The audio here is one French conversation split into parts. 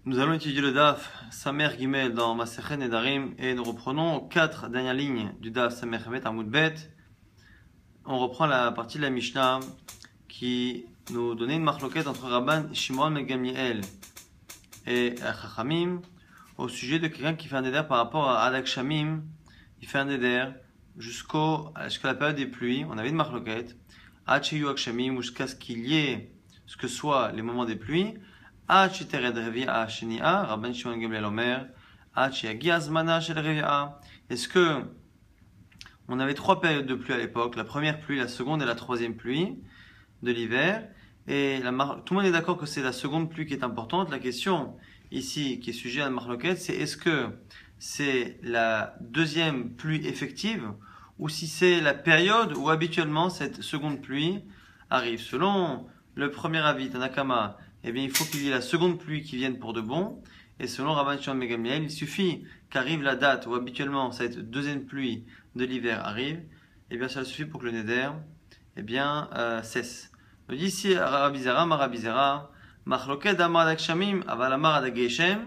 Nous allons étudier le Daf Samer Gimel dans Masechet Nedarim et nous reprenons 4 dernières lignes du Daf Samer Gimel Amud Bet. On reprend la partie de la Mishnah qui nous donnait une marloquette entre Rabban Shimon ben Gamliel et Chachamim au sujet de quelqu'un qui fait un neder par rapport à Adak Shamim. Il fait un neder jusqu'à la période des pluies. On avait une marloquette Hachiyu Akshamim, jusqu'à ce qu'il y ait ce que soit les moments des pluies. Est-ce que on avait 3 périodes de pluie à l'époque, la première pluie, la seconde et la troisième pluie de l'hiver, et tout le monde est d'accord que c'est la seconde pluie qui est importante. La question ici qui est sujet à la marloquette, c'est est-ce que c'est la deuxième pluie effective ou si c'est la période où habituellement cette seconde pluie arrive. Selon le premier avis Tanakama, eh bien, il faut qu'il y ait la seconde pluie qui vienne pour de bon. Et selon Rabban Shimon ben Gamliel, il suffit qu'arrive la date où habituellement cette deuxième pluie de l'hiver arrive. Eh bien, ça suffit pour que le neder, eh bien, cesse. On dit ici, Rabbi Zera, Rabbi Zera, Machloket Amar Adak Shamim, Aval Amar Adak Geshem,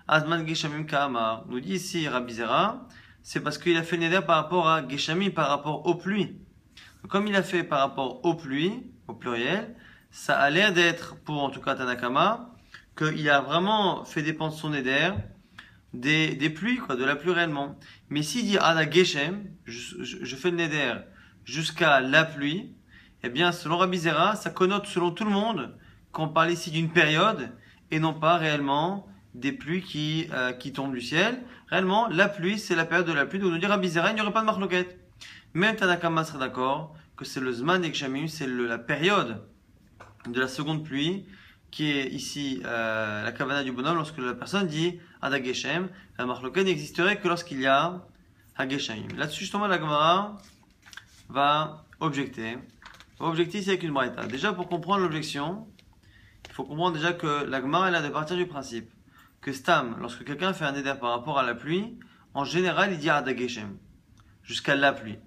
Azman Geshamim Ka'amar. Nous dit ici Rabbi Zera, c'est parce qu'il a fait le neder par rapport à Geshamim, par rapport aux pluies. Donc, comme il a fait par rapport aux pluies, au pluriel, ça a l'air d'être, pour en tout cas Tanakama, qu'il a vraiment fait dépendre son éder des pluies, quoi, de la pluie réellement. Mais s'il dit Ada Geshem, je fais le neder jusqu'à la pluie, eh bien, selon Rabbi Zera, ça connote selon tout le monde qu'on parle ici d'une période et non pas réellement des pluies qui tombent du ciel. Réellement, la pluie, c'est la période de la pluie. Donc, nous dit Rabbi Zera, il n'y aurait pas de marloquette. Même Tanakama serait d'accord que c'est le Zman Ekshamim, c'est la période de la seconde pluie, qui est ici la kavana du bonhomme, lorsque la personne dit Ada Geshem, la marloquette n'existerait que lorsqu'il y a Hageshaim. Là-dessus, justement, la Gemara va objecter. Va objecter ici avec une braïta. Déjà, pour comprendre l'objection, il faut comprendre déjà que la Gemara, elle a de partir du principe que Stam, lorsque quelqu'un fait un éder par rapport à la pluie, en général, il dit Ada Geshem, jusqu'à la pluie.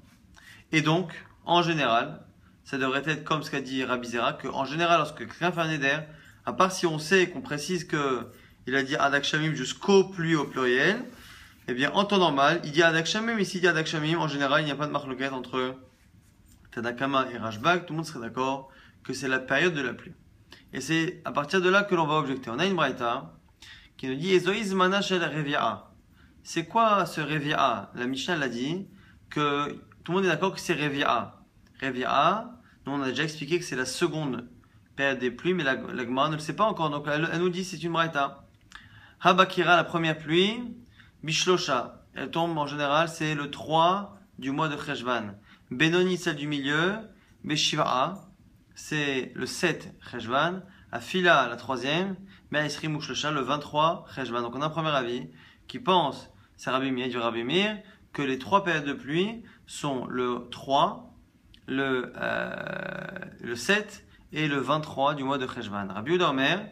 Et donc, en général, ça devrait être comme ce qu'a dit Rabbi Zera, qu'en général, lorsque quelqu'un fait un éder, à part si on sait qu'on précise qu'il a dit Adak Shamim jusqu'aux pluies au pluriel, eh bien, en temps normal, il dit Adak Shamim, ici il dit Adak Shamim, en général, il n'y a pas de marloquette entre Tanakama et Rashbag, tout le monde serait d'accord que c'est la période de la pluie. Et c'est à partir de là que l'on va objecter. On a une braïta qui nous dit Ezoïz Mana Shel Revi'a. C'est quoi ce Revi'a? La Mishnah l'a dit que tout le monde est d'accord que c'est Revi'a. Revi'a, nous on a déjà expliqué que c'est la seconde période des pluies, mais la Gemara ne le sait pas encore, donc elle nous dit c'est une braïta. Habakira, la première pluie, Bishlosha, elle tombe en général, c'est le 3 du mois de Cheshvan. Benoni, celle du milieu, Beshiva'a, c'est le 7 Cheshvan. Afila, la troisième, Me'aisri Mushlosha, le 23 Cheshvan. Donc on a un premier avis qui pense, c'est Rabbi Meir, du Rabbi Meir, que les 3 périodes de pluie sont le 3, le 7 et le 23 du mois de Cheshvan. Rabbi Yehuda Omer,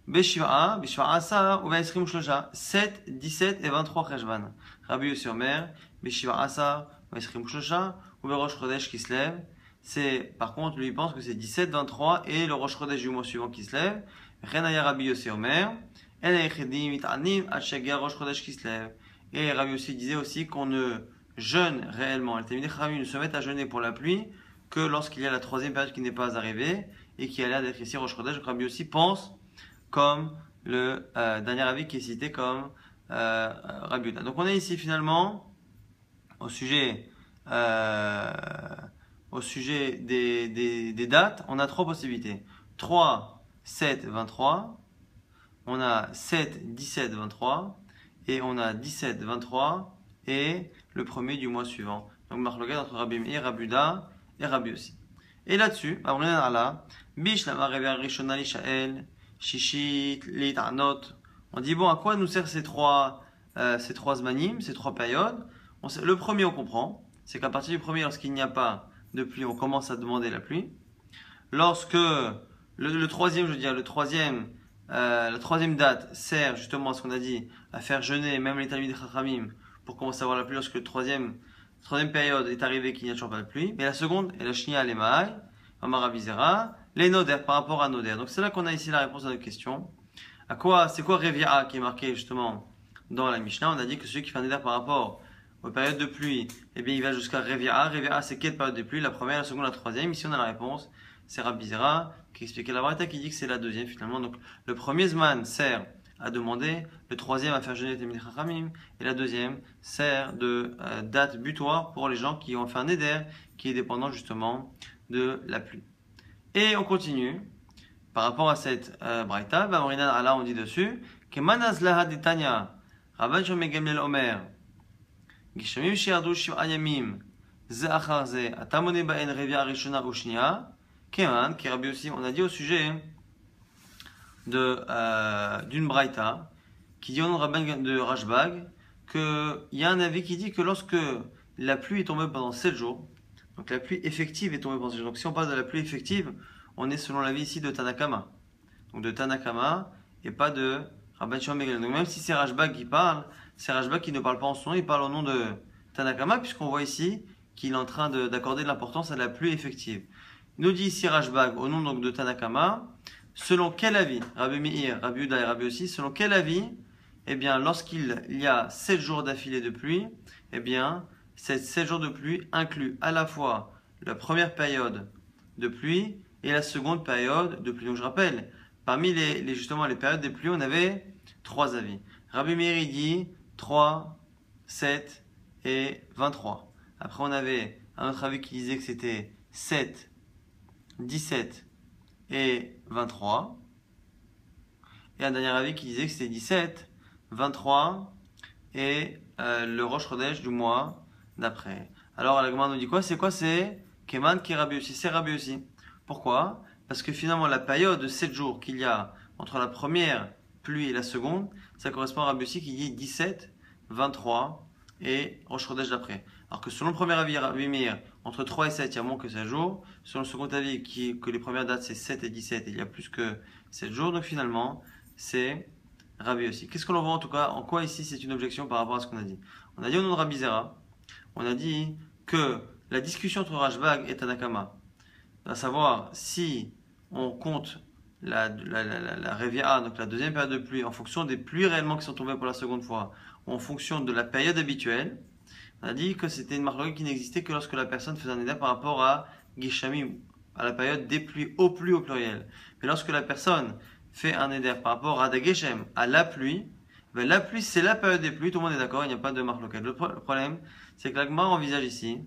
Beshiva'a, Asa, ou Ve'esrim Shlosha, 7, 17 et 23 Cheshvan. Rabbi Yossi Omer, Beshiva'a Asa, Ve'esrim Shlosha, ou Rosh Chodesh qui se lève. Par contre, lui, il pense que c'est 17, 23 et le Rosh Chodesh du mois suivant qui se lève. Renaya Rabbi Yossi Omer, El Echedim, It'anim, Hachegia Rosh Chodesh qui se lève. Et Rabbi Yossi disait aussi qu'on ne jeûne réellement. Les Talmidei Chachamim ne se mettent à jeûner pour la pluie que lorsqu'il y a la troisième période qui n'est pas arrivée et qui a l'air d'être ici Rosh Chodesh. Rabbi aussi pense comme le dernier avis qui est cité comme Rabbi Yehuda. Donc on est ici finalement au sujet des dates. On a 3 possibilités. 3, 7, 23. On a 7, 17, 23. Et on a 17, 23 et le premier du mois suivant. Donc marloquette entre Rabbi Meir, Rabbi Yehuda et Rabbi aussi. Et là-dessus, on est là, on dit bon, à quoi nous servent ces trois zmanim, ces 3 périodes? Le premier, on comprend, c'est qu'à partir du premier, lorsqu'il n'y a pas de pluie, on commence à demander la pluie. Lorsque le troisième, je veux dire, la troisième date sert justement à ce qu'on a dit, à faire jeûner même les Talmidei Chachamim pour commencer à avoir la pluie lorsque la troisième période est arrivée qu'il n'y a toujours pas de pluie. Mais la seconde est la Shnia Lemai, Amar Rabbi Zera, les Noder par rapport à Noder. Donc c'est là qu'on a ici la réponse à notre question. C'est quoi Revi'a qui est marqué justement dans la Mishnah? On a dit que celui qui fait un neder par rapport aux périodes de pluie, eh bien il va jusqu'à Revi'a. Revi'a, c'est quelle période de pluie? La première, la seconde, la troisième. Ici on a la réponse. C'est Rabbi Zera qui expliquait la Braïta qui dit que c'est la deuxième finalement. Donc le premier Zman sert à demander, le troisième à faire jeûner les Talmidei Chachamim, et la deuxième sert de date butoir pour les gens qui ont fait un neder qui est dépendant justement de la pluie. Et on continue par rapport à cette Braïta. On dit dessus que Manaz Laha Ditanya Rabban Shimon Gamliel Omer Gishamim Shiardu Shiv'a Yamim Ze Achar Ze Atamone Ba'en Revia Rishona Ushnia Keman qui Rabbi aussi on a dit au sujet d'une Braïta qui dit au nom de Rabban de Rashbag qu'il y a un avis qui dit que lorsque la pluie est tombée pendant 7 jours, donc la pluie effective est tombée pendant 7 jours. Donc si on parle de la pluie effective, on est selon l'avis ici de Tanakama. Donc de Tanakama et pas de Rabban Shimon ben Gamliel. Donc même si c'est Rashbag qui parle, c'est Rashbag qui ne parle pas en son nom, il parle au nom de Tanakama puisqu'on voit ici qu'il est en train d'accorder de l'importance à la pluie effective. Il nous dit ici Rashbag au nom donc de Tanakama, selon quel avis, Rabbi Meir, Rabbi Yehuda et Rabbi aussi, selon quel avis, eh bien lorsqu'il y a 7 jours d'affilée de pluie, eh bien ces 7 jours de pluie incluent à la fois la première période de pluie et la seconde période de pluie. Donc je rappelle, parmi justement les périodes des pluies, on avait 3 avis. Rabbi Meir il dit 3, 7 et 23. Après on avait un autre avis qui disait que c'était 7, 17 et 23. Et un dernier avis qui disait que c'était 17, 23 et le Rosh Chodesh du mois d'après. Alors la Gemara nous dit quoi? C'est Keman qui est Rabbi aussi. C'est Rabbi aussi. Pourquoi? Parce que finalement la période de 7 jours qu'il y a entre la première pluie et la seconde, ça correspond à Rabbi aussi qui dit 17, 23 et Rosh Chodesh d'après. Alors que selon le premier avis Rabbi Meir, entre 3 et 7 il y a moins que 7 jours. Selon le second avis que les premières dates c'est 7 et 17 et il y a plus que 7 jours. Donc finalement c'est Rabbi aussi. Qu'est-ce que l'on voit en tout cas? En quoi ici c'est une objection par rapport à ce qu'on a dit? On a dit au nom de Rabbi Zera, on a dit que la discussion entre Rashbag et Tanakama, à savoir si on compte la Revi'a, donc la deuxième période de pluie, en fonction des pluies réellement qui sont tombées pour la seconde fois, ou en fonction de la période habituelle, on a dit que c'était une marque qui n'existait que lorsque la personne faisait un éder par rapport à Gishamim, à la période des pluies au pluriel. Mais lorsque la personne fait un éder par rapport à Dageshem, à la pluie, ben la pluie c'est la période des pluies, tout le monde est d'accord, il n'y a pas de marque locale. Le problème, c'est que l'Agma envisage ici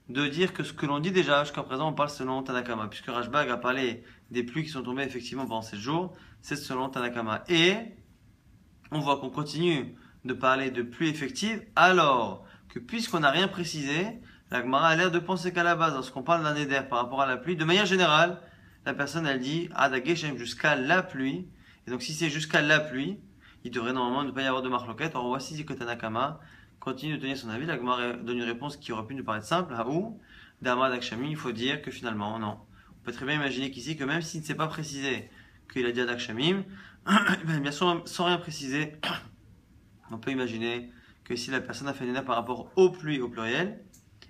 de dire que ce que l'on dit déjà, jusqu'à présent on parle selon Tanakama, puisque Rashbag a parlé des pluies qui sont tombées effectivement pendant 7 jours, c'est selon Tanakama. Et on voit qu'on continue de parler de pluie effective, alors que puisqu'on n'a rien précisé, la Gemara a l'air de penser qu'à la base, lorsqu'on parle d'un éder par rapport à la pluie, de manière générale, la personne elle dit Adageshem jusqu'à la pluie. Et donc si c'est jusqu'à la pluie, il devrait normalement ne pas y avoir de marloquette. Or on voit ici que Tanakama continue de tenir son avis. La Gemara donne une réponse qui aurait pu nous paraître simple. Haou, Dama Dakshami, il faut dire que finalement, non. On peut très bien imaginer qu'ici, que même s'il ne s'est pas précisé qu'il a dit Adakshamim, bien sûr, sans rien préciser, on peut imaginer que si la personne a fait une par rapport aux pluies au pluriel,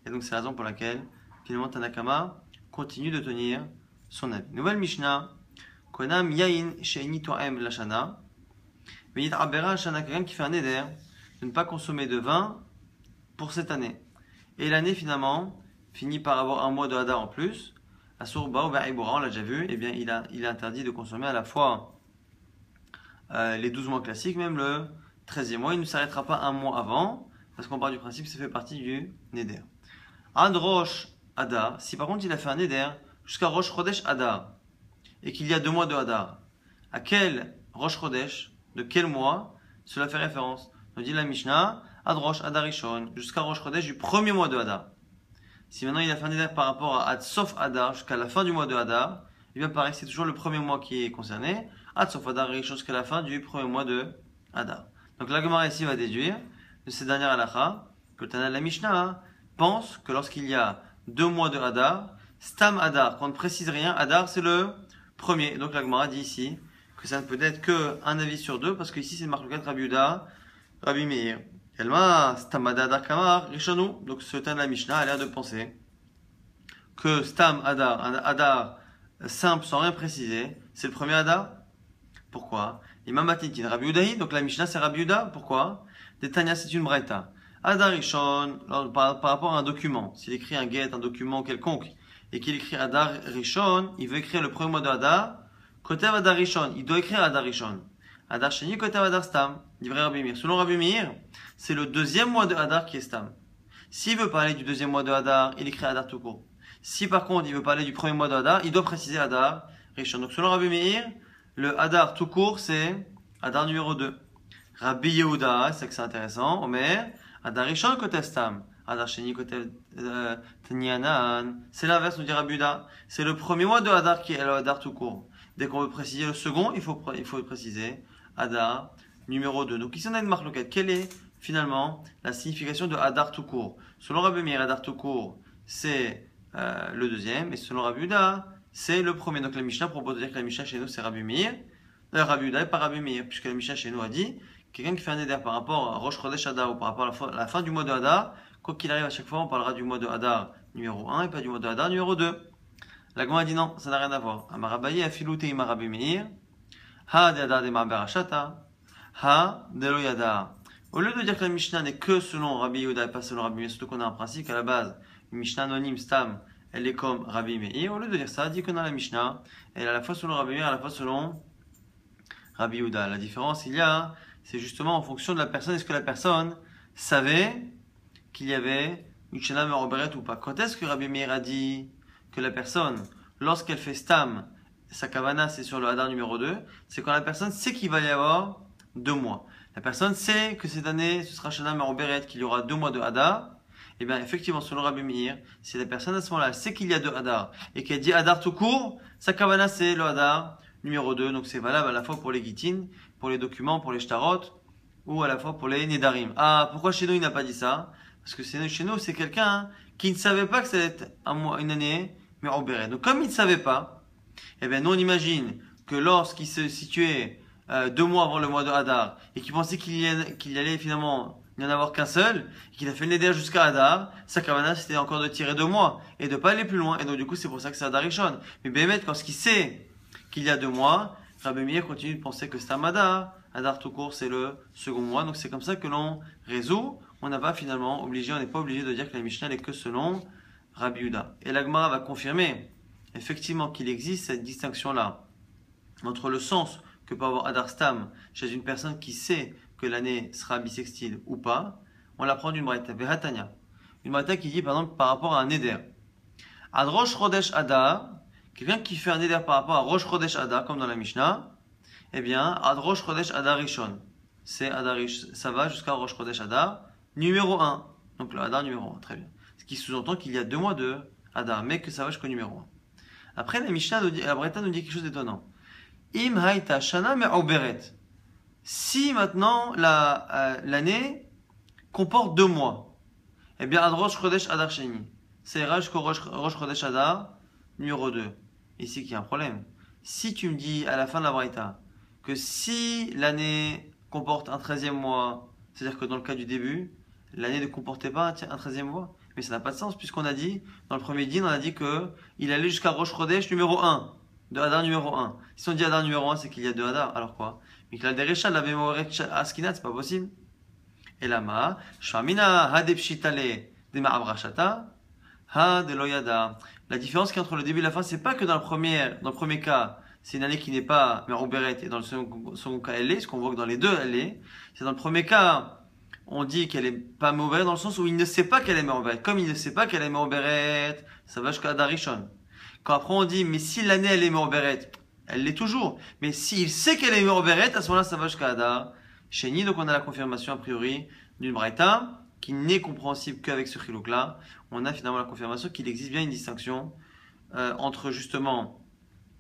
et donc c'est la raison pour laquelle finalement Tanakama continue de tenir son avis. Nouvelle Mishnah, Konam Yain Sheini Toem Lashana, Venit Abera Lashana, quelqu'un qui fait un éder de ne pas consommer de vin pour cette année. Et l'année finalement finit par avoir un mois de Hadar en plus. Asurba ou Ba'ibura, on l'a déjà vu, et bien il est interdit de consommer à la fois les 12 mois classiques, même le 13e mois. Il ne s'arrêtera pas un mois avant, parce qu'on part du principe que ça fait partie du Neder. Ad Rosh Hadar, si par contre il a fait un Neder jusqu'à Rosh Chodesh Hadar, et qu'il y a 2 mois de Hadar, à quel Rosh Chodesh, de quel mois cela fait référence? Nous dit la Mishnah, Ad Rosh Hadar Rishon, jusqu'à Rosh Chodesh du premier mois de Hadar. Si maintenant il a fait un Neder par rapport à Ad Sof Hadar, jusqu'à la fin du mois de Hadar, il bien pareil, c'est toujours le premier mois qui est concerné, Ad Sof Hadar Rishon jusqu'à la fin du premier mois de Hadar. Donc la Gemara ici va déduire de ces dernières halakha que le Tana de la Mishnah pense que lorsqu'il y a 2 mois de Hadar, Stam Hadar, quand on ne précise rien, Hadar c'est le premier. Donc la Gemara dit ici que ça ne peut être qu'un avis sur 2, parce que ici c'est une marque Rabbi Yehuda, Rabbi Meir. Elma, Stam Hadar Kamar, Rishonou. Donc ce Tana de la Mishnah a l'air de penser que Stam Hadar, un Hadar simple sans rien préciser, c'est le premier Hadar. Pourquoi? Imam Batitin, Rabbi Udahi, donc la Mishnah c'est Rabbi Uda, pourquoi? Detania c'est une braïta. Adar Rishon, par rapport à un document, s'il écrit un get, un document quelconque, et qu'il écrit Adar Rishon, il veut écrire le premier mois de Adar, Kotev Adar Rishon, il doit écrire Adar Rishon. Adar Sheni, Kotev Adar Stam, dit vrai Rabbi Meir. Selon Rabbi Meir, c'est le deuxième mois de Adar qui est Stam. S'il veut parler du deuxième mois de Adar, il écrit Adar tout court. Si par contre il veut parler du premier mois de Adar, il doit préciser Adar Rishon. Donc selon Rabbi Meir, le Adar tout court, c'est Adar numéro 2. Rabbi Yehuda, c'est que c'est intéressant. Omer, Adar Rishon Kotev Stam. Adar Sheni Kotev Tanyanan. C'est l'inverse, nous dit Rabbi Yehuda. C'est le premier mois de Adar qui est le Adar tout court. Dès qu'on veut préciser le second, il faut préciser Adar numéro 2. Donc ici on a une marque locale. Quelle est finalement la signification de Adar tout court? Selon Rabbi Meir, Adar tout court, c'est le deuxième. Et selon Rabbi Yehuda, c'est le premier. Donc la Mishnah propose de dire que la Mishnah chez nous c'est Rabbi Meir. Rabbi Yehuda et pas Rabbi Meir, puisque la Mishnah chez nous a dit quelqu'un qui fait un éder par rapport à Rosh Chodesh Adar ou par rapport à la fin du mois de Adar, quoi qu'il arrive à chaque fois, on parlera du mois de Adar numéro 1 et pas du mois de Adar numéro 2. La Gemara dit non, ça n'a rien à voir. Amarabaye afilu teima Rabbi Meir, ha de Adar de Ma'ber Hashata, ha de lo Yadar. Au lieu de dire que la Mishnah n'est que selon Rabbi Yehuda et pas selon Rabbi Meir, surtout qu'on a un principe qu'à la base, une Mishnah anonyme, Stam, elle est comme Rabbi Meir. Au lieu de dire ça, dit que dans la Mishnah, elle est à la fois selon Rabbi Meir, à la fois selon Rabbi Yehuda. La différence, c'est justement en fonction de la personne. Est-ce que la personne savait qu'il y avait une Shana Meroberet ou pas? Quand est-ce que Rabbi Meir a dit que la personne, lorsqu'elle fait Stam, sa kavana c'est sur le Hadar numéro 2, c'est quand la personne sait qu'il va y avoir 2 mois. La personne sait que cette année, ce sera Shana Meroberet, qu'il y aura 2 mois de Hadar. Et bien effectivement, selon Rabbi Meir, si la personne à ce moment-là sait qu'il y a 2 Hadar et qu'elle dit Hadar tout court, sa kavana c'est le Hadar numéro 2, donc c'est valable à la fois pour les Gitin, pour les documents, pour les Shtarot, ou à la fois pour les Nedarim. Ah, pourquoi chez nous il n'a pas dit ça? Parce que chez nous c'est quelqu'un qui ne savait pas que ça allait être une année, mais Oberet. Donc comme il ne savait pas, eh bien nous on imagine que lorsqu'il se situait 2 mois avant le mois de Hadar, et qu'il pensait qu'il allait finalement n'y en avoir qu'un seul, et qu'il a fait le Neder jusqu'à Hadar, sa kavana c'était encore de tirer 2 mois, et de pas aller plus loin, et donc du coup c'est pour ça que c'est Hadar Rishon. Mais Bémet, quand ce qu'il sait qu'il y a 2 mois, Rabbi Meir continue de penser que c'est un Hadar. Hadar tout court, c'est le second mois. Donc c'est comme ça que l'on résout. On n'est pas obligé de dire que la Mishnah n'est que selon Rabbi Yehuda. Et la Gemara va confirmer effectivement qu'il existe cette distinction-là entre le sens que peut avoir Hadar Stam chez une personne qui sait que l'année sera bissextile ou pas. On l'apprend d'une braïta, Vehatania. Une braïta qui dit par exemple par rapport à un Neder. Ad Rosh Chodesh Hadar, quelqu'un qui fait un éder par rapport à Rosh Chodesh Hadar, comme dans la Mishnah, eh bien, Ad Rosh Chodesh Hadar Rishon. C'est Hadar Rishon, ça va jusqu'à Rosh Chodesh Hadar numéro 1. Donc le Hadar numéro 1, très bien. Ce qui sous-entend qu'il y a 2 mois de Hadar, mais que ça va jusqu'au numéro 1. Après, la Mishnah, la Braïta nous dit quelque chose d'étonnant. Im Haïta Shana Me'oberet. Si maintenant l'année comporte 2 mois, eh bien, Ad Rosh Chodesh Hadar Sheni. Ça ira jusqu'au Rosh Chodesh Hadar numéro 2. Ici qu'il y a un problème. Si tu me dis à la fin de la Braïta que si l'année comporte un 13e mois, c'est-à-dire que dans le cas du début, l'année ne comportait pas un 13e mois, mais ça n'a pas de sens puisqu'on a dit, dans le premier din, on a dit qu'il allait jusqu'à Rosh Chodesh numéro 1, de Hadar numéro 1. Si on dit Hadar numéro 1, c'est qu'il y a 2 Hadar, alors quoi? Mais que la Derecha l'avait moré Askinat, c'est pas possible. Et lama, Shvamina Hadepshitale de Ma'abrashata, Ha de Loyada. La différence qui est entre le début et la fin, c'est pas que dans le premier cas, c'est une année qui n'est pas Meroberet, et dans le second cas, elle est, ce qu'on voit que dans les deux, elle est. C'est dans le premier cas, on dit qu'elle est pas Meroberet dans le sens où il ne sait pas qu'elle est Meroberet. Comme il ne sait pas qu'elle est Meroberet, ça va jusqu'à Hadar Rishon. Quand après on dit, mais si l'année elle est Meroberet, elle l'est toujours. Mais s'il sait qu'elle est Meroberet, à ce moment-là, ça va jusqu'à Hadar Sheni. Donc on a la confirmation a priori d'une Braïta, qui n'est compréhensible qu'avec ce chilouk-là. On a finalement la confirmation qu'il existe bien une distinction entre justement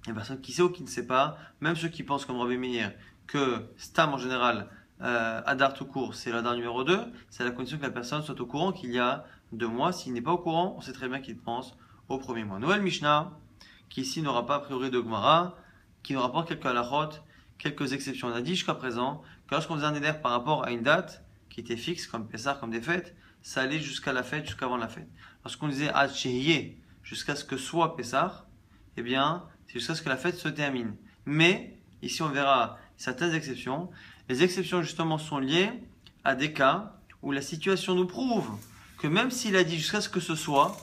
les personnes qui savent ou qui ne savent pas, même ceux qui pensent comme Rabbi Meir que Stam en général, Hadar tout court, c'est l'Hadar numéro 2, c'est à la condition que la personne soit au courant qu'il y a 2 mois. S'il n'est pas au courant, on sait très bien qu'il pense au premier mois. Noël Mishnah, qui ici n'aura pas a priori de Gemara, qui nous rapporte quelques halachot, quelques exceptions. On a dit jusqu'à présent que lorsqu'on faisait un éder par rapport à une date qui était fixe, comme Pessah, comme des fêtes, ça allait jusqu'à la fête, jusqu'avant la fête. Lorsqu'on disait Ad Shehiyeh, jusqu'à ce que soit Pessah, eh bien, c'est jusqu'à ce que la fête se termine. Mais, ici on verra certaines exceptions. Les exceptions justement sont liées à des cas où la situation nous prouve que même s'il a dit jusqu'à ce que ce soit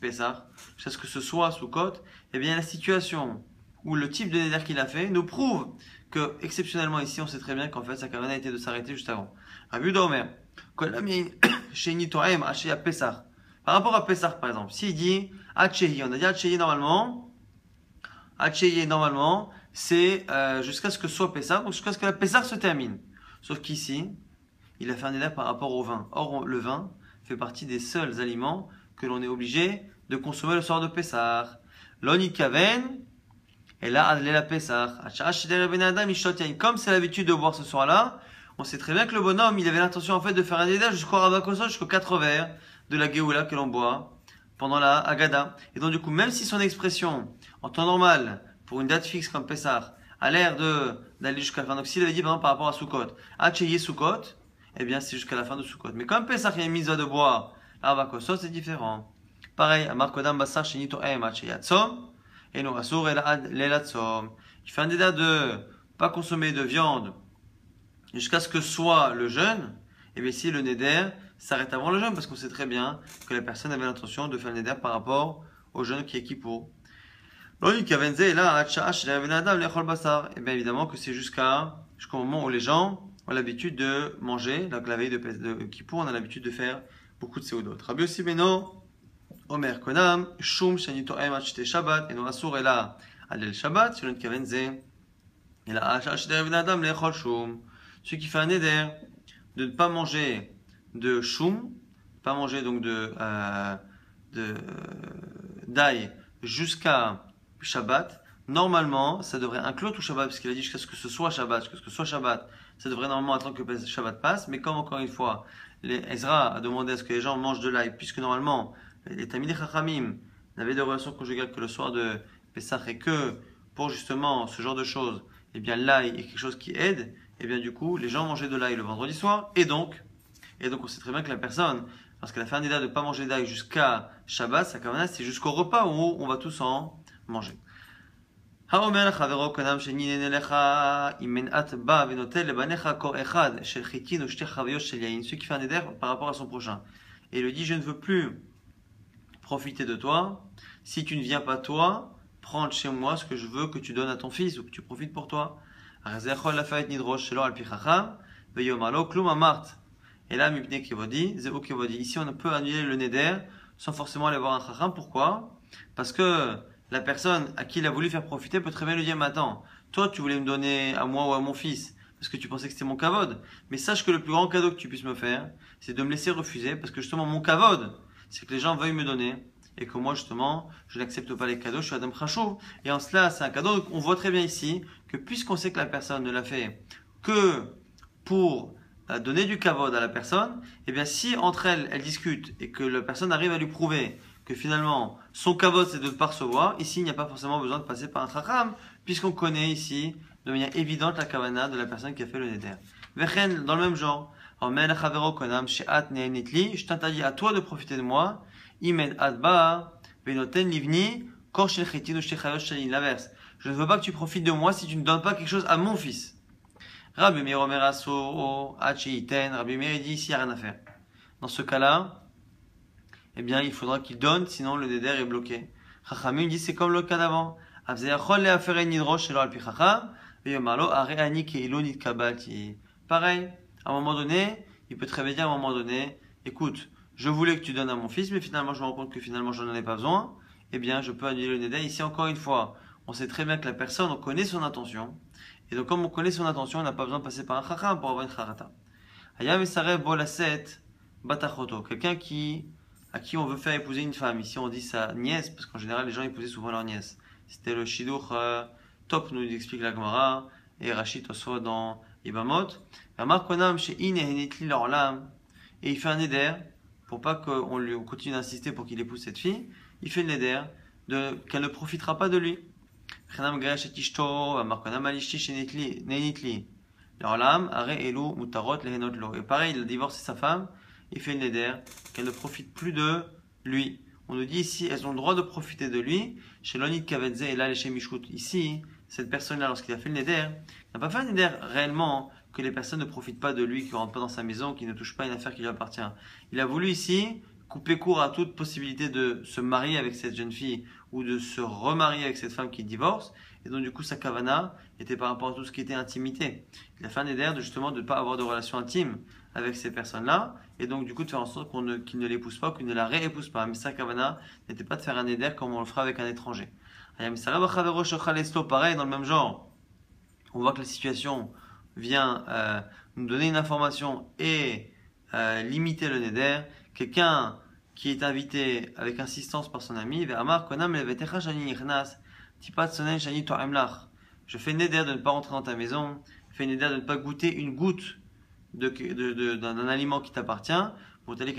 Pessah, jusqu'à ce que ce soit Sukkot, eh bien la situation ou le type de neder qu'il a fait nous prouve que exceptionnellement ici on sait très bien qu'en fait sa kavana a été de s'arrêter juste avant. Rabbi Yehuda Omer, par rapport à Pessah par exemple, s'il dit Hachehi, on a dit Hachehi normalement, c'est jusqu'à ce que soit Pessah, donc jusqu'à ce que la Pessah se termine. Sauf qu'ici, il a fait un neder par rapport au vin. Or, le vin fait partie des seuls aliments que l'on est obligé de consommer le soir de Pessah. L'oni kaven, et là, la Pessah. Comme c'est l'habitude de boire ce soir-là, on sait très bien que le bonhomme, il avait l'intention en fait de faire un neder jusqu'au Rabakosot, jusqu'aux 4 verres de la Géoula que l'on boit pendant la Haggadah. Et donc du coup, même si son expression, en temps normal, pour une date fixe comme Pessah, a l'air d'aller jusqu'à la fin. Donc s'il avait dit par rapport à Sukkot, Hachehi Sukkot, eh bien c'est jusqu'à la fin de Sukkot. Mais comme Pessah, il y a une mise de bois, Rabakosot, c'est différent. Pareil, Amar Kodam Basar Shenito Em Hachehi Atzom, et no Asur Elatzom. Il fait un neder de pas consommer de viande jusqu'à ce que soit le jeûne. Et bien ici, le neder s'arrête avant le jeûne, parce qu'on sait très bien que la personne avait l'intention de faire le neder par rapport au jeûne qui est Kippour. Et bien évidemment que c'est jusqu'au moment où les gens ont l'habitude de manger, donc la veille de Kippour, on a l'habitude de faire beaucoup de séodot. Rabbi Yossi Beno, Omer Konam, Shum Shanito Em Achete Shabbat, et no Asur Ela Alel Shabbat, Shalon Kavenze, et la Hachash de Adam Lechol Shum. Celui qui fait un neder de ne pas manger de choum, pas manger donc d'ail jusqu'à Shabbat, normalement ça devrait inclure tout Shabbat, parce qu'il a dit jusqu'à ce que ce soit Shabbat, ça devrait normalement attendre que le Shabbat passe, mais comme encore une fois, Ezra a demandé à ce que les gens mangent de l'ail, puisque normalement les Talmidei Chachamim n'avaient de relations conjugales que le soir de Pessah, et que pour justement ce genre de choses, eh bien l'ail est quelque chose qui aide, et bien du coup les gens mangeaient de l'ail le vendredi soir, et donc on sait très bien que la personne, lorsqu'elle a fait un neder de ne pas manger d'ail jusqu'à Shabbat, sa kavana c'est jusqu'au repas où on va tous en manger. Ceux qui fait un neder par rapport à son prochain. Et il lui dit, je ne veux plus profiter de toi. Si tu ne viens pas toi, prends de chez moi ce que je veux que tu donnes à ton fils ou que tu profites pour toi. Ici, on peut annuler le neder sans forcément aller voir un chacham. Pourquoi? Parce que la personne à qui il a voulu faire profiter peut très bien lui dire, mais attends, toi tu voulais me donner à moi ou à mon fils parce que tu pensais que c'était mon kavod. Mais sache que le plus grand cadeau que tu puisses me faire, c'est de me laisser refuser, parce que justement mon kavod, c'est que les gens veuillent me donner et que moi justement je n'accepte pas les cadeaux, je suis Adam Chachouv. Et en cela c'est un cadeau. On voit très bien ici que puisqu'on sait que la personne ne l'a fait que pour donner du kavod à la personne, et bien si entre elles discutent et que la personne arrive à lui prouver que finalement son kavod c'est de ne pas recevoir, ici il n'y a pas forcément besoin de passer par un chacham, puisqu'on connaît ici de manière évidente la kavana de la personne qui a fait le neder. Vechen, dans le même genre, je t'interdis à toi de profiter de moi, l'inverse. Je ne veux pas que tu profites de moi si tu ne donnes pas quelque chose à mon fils. Rabbi Meir Omer Aso, Rabbi Meir dit ici il n'y a rien à faire. Dans ce cas-là, eh bien, il faudra qu'il donne, sinon le neder est bloqué. Chachamim dit c'est comme le cas d'avant. Pareil, à un moment donné, il peut très bien dire à un moment donné, écoute, je voulais que tu donnes à mon fils, mais finalement je me rends compte que finalement je n'en ai pas besoin. Eh bien, je peux annuler le neder. Ici, encore une fois, on sait très bien que la personne, on connaît son intention. Et donc, comme on connaît son intention, on n'a pas besoin de passer par un chacham pour avoir une charata. Hayam esarev bolaset batachoto. Quelqu'un à qui on veut faire épouser une femme. Ici, on dit sa nièce, parce qu'en général, les gens épousaient souvent leur nièce. C'était le shidur top, nous explique la Gemara, et Rachid Oswa dans Ibamot. Et il fait un neder, pour pas qu'on continue d'insister pour qu'il épouse cette fille, il fait le neder qu'elle ne profitera pas de lui. Et pareil, il a divorcé sa femme, il fait le neder qu'elle ne profite plus de lui. On nous dit ici, elles ont le droit de profiter de lui. Chez Lonit Kavedze et là, chez Mishkut. Ici, cette personne-là, lorsqu'il a fait le neder, n'a pas fait un neder réellement que les personnes ne profitent pas de lui, qui ne rentrent pas dans sa maison, qui ne touchent pas une affaire qui lui appartient. Il a voulu ici couper court à toute possibilité de se marier avec cette jeune fille ou de se remarier avec cette femme qui divorce. Et donc du coup sa kavana était par rapport à tout ce qui était intimité. Il a fait un neder de justement de ne pas avoir de relation intime avec ces personnes-là, et donc du coup de faire en sorte qu'il ne l'épouse pas, qu'il ne la réépouse pas. Mais sa kavana n'était pas de faire un neder comme on le fera avec un étranger. Pareil, dans le même genre, on voit que la situation vient nous donner une information et limiter le neder. Quelqu'un qui est invité avec insistance par son ami, je fais neder de ne pas rentrer dans ta maison, je fais neder de ne pas goûter une goutte d'un aliment qui t'appartient. Il a le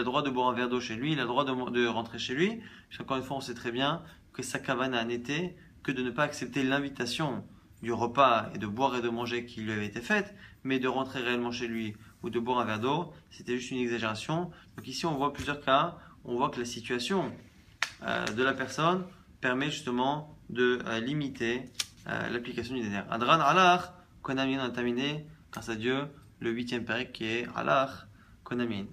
droit de boire un verre d'eau chez lui, il a le droit de rentrer chez lui. Encore une fois, on sait très bien que sa kavana n'était que de ne pas accepter l'invitation du repas et de boire et de manger qui lui avait été faite, mais de rentrer réellement chez lui ou de boire un verre d'eau, c'était juste une exagération. Donc ici, on voit plusieurs cas. On voit que la situation de la personne permet justement de limiter l'application du neder. Adran alach, konamin, on a terminé, grâce à Dieu, le 8e pérec qui est alach, konamin.